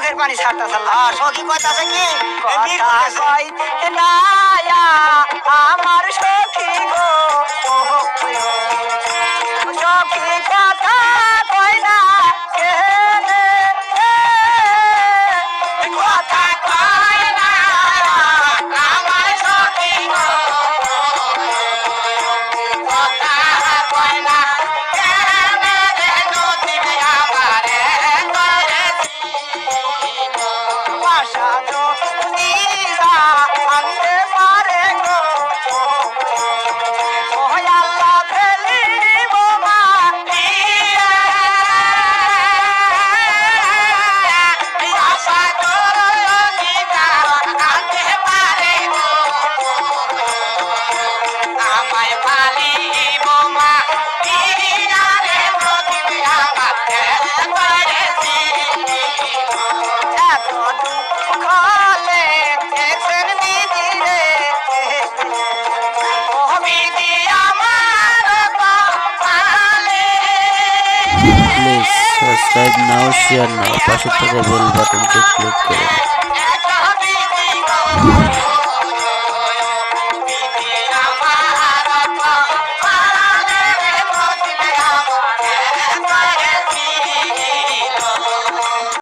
চোখের পানি ছাড়তাছে সখী কইতাছে কি আমার সখী গো সখী কথা কই না কথা কয় না আমার সখী গো কথা কয় না কেনে রে নদীর আমারে করেছি বাসা তো নীলা আনতে পারে গো ও আল্লাহ ফেলিব মাটিয়া আশা করো গীতা আনতে পারে গো আমায় পালিব মা রে নদীর আমারে করেছি এত দুঃখ লেগেছেন দিদিরে ও বিধি আমার কপালে প্লিজ সাবস্ক্রাইব নাও শেয়ার নাও পাশে থাকা বেল বাটনটি ক্লিক করুন এত বিধি গো